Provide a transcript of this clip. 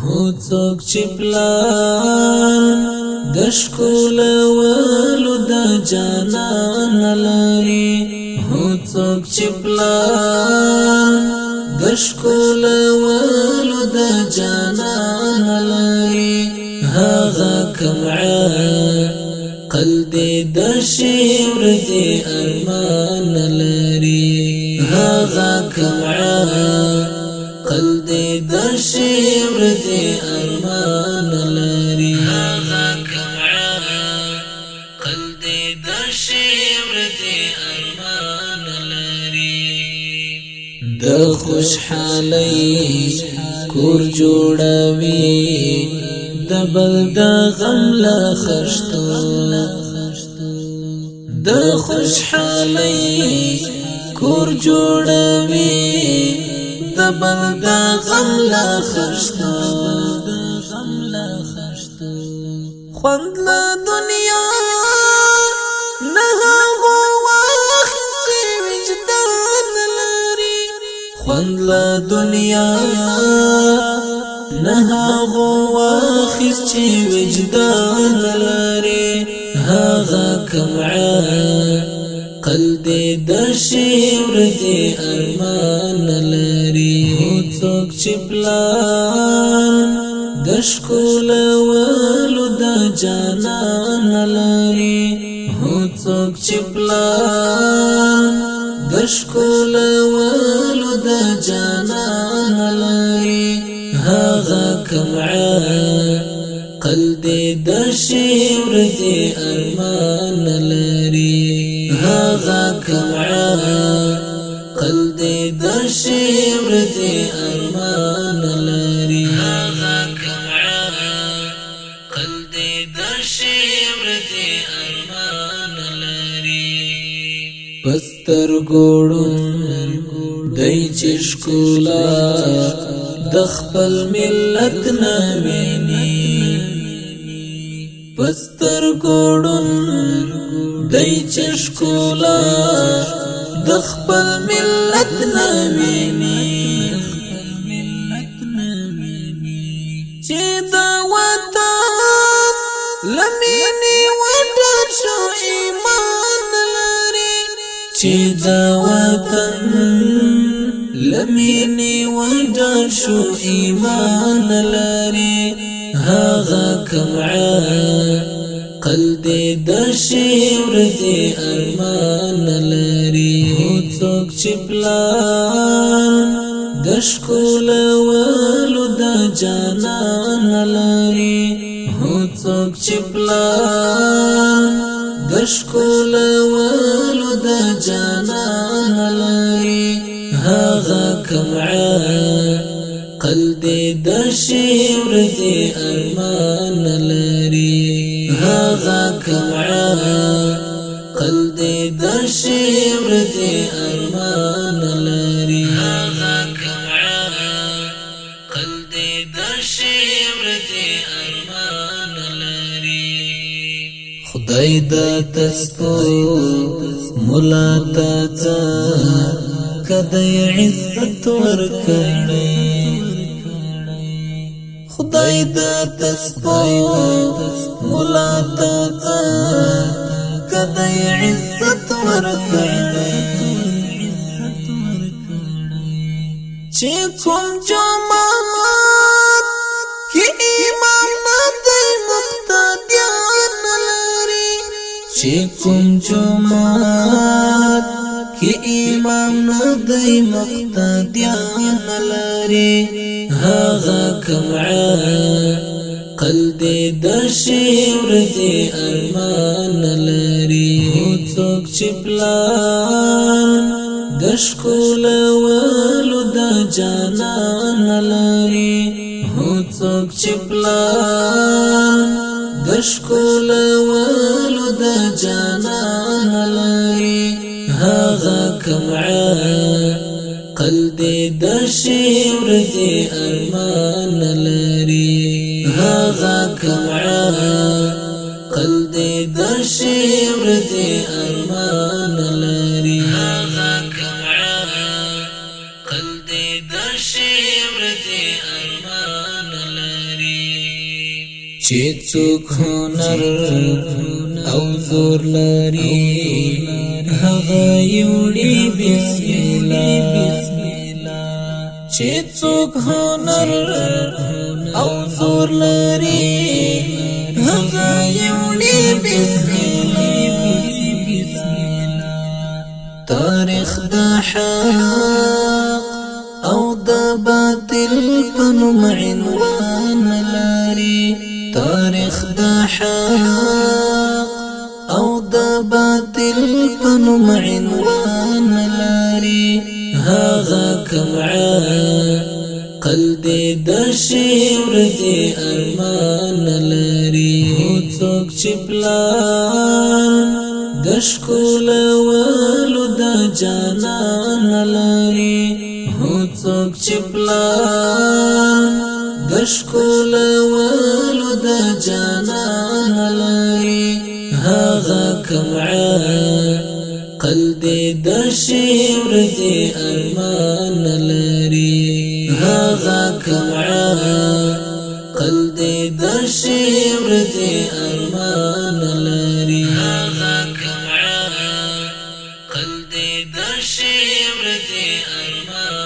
هو څوک چې پلان د ښکلولو د جانان لري هو څوک چې پلان د ښکلولو د جانان لري هغه کوم عقل دې د شعر دې ارمان لري هغه کوم عقل دې د شعر دې ارمان لري هغه کوم عقل دې د شعر دې ارمان لري د خوشحالۍ کور جوړوي د بل د غم لا خشتو د خوشحالۍ کور جوړوي د بل د غم لا خشتو خوند له دنیا نه هغو واخیستې وجدان لري خوند له دنیا نه هغو واخیستې وجدان لري هغه کوم عقل دې د شعر دې ارمان لري هو څوک چې پلان د ښکلولو د جانان لري هو څوک چې پلان د ښکلولو د جانان لري هغه کوم عقل دې د شعر دې ارمان لري هغه کوم عقل دې د شعر دې ارمان لري هغه کوم عقل دې د شعر دې ارمان لري پستر ګوړون دای چې ښکلا د خپل ملت نه ویني پستر ګوړون دای چې ښکلا د خپل ملت نه ویني چې د وطن لمینې وډر شو ایمان لري چې د وطن لمینې وډر شو ایمان لري هغه کوم عقل دې د شعر دې ارمان لري هو څوک چې پلان د ښکلولو د جانان لري هو څوک چې پلان د ښکلولو د جانان لري هغه کوم عقل دې د شعر دې ارمان لري هغه کوم عقل دې د شعر دې ارمان لري هغه کوم عقل دې د شعر دې ارمان لري خدای د تسپو مولا تا کدی عزت ورکړي خدای د تسپو مولا تا کدی عزت ورکړي چې کوم جماعت کې امام نه دی مقتدیان لري چې کوم جماعت کې امام نه دی مقتدیان لري هغه کوم عقل دې د شعر دې ارمان لري هو څوک چې پلان د ښکلولو د جانان لري هو څوک چې پلان د ښکلولو د جانان لري هغه کوم عقل دې د شعر دې ارمان لري هغه کوم عقل دې د شعر دې ارمان لري هغه کوم عقل دې د شعر دې ارمان لري چې څوک هنر او زور لري هغه یوړي بسم الله چې څوک هنر او زور لري هغه یوړي بسم الله تاریخ د حق او د باطل په نوم عنوان لري تاریخ د حق او د باطل په نوم عنوان لري هغه کوم عقل دې د شي ورځي ارمان لري څوک چې پلان د ښکل ولو د جانان لري څوک چې پلان د ښکل ولو د جانان لري هغه کوم عقل دې د شي ورځي ارمان لري هغه کوم عقل دې د شي ورځي ارمان لري هغه کوم عقل دې د شي ورځي ارمان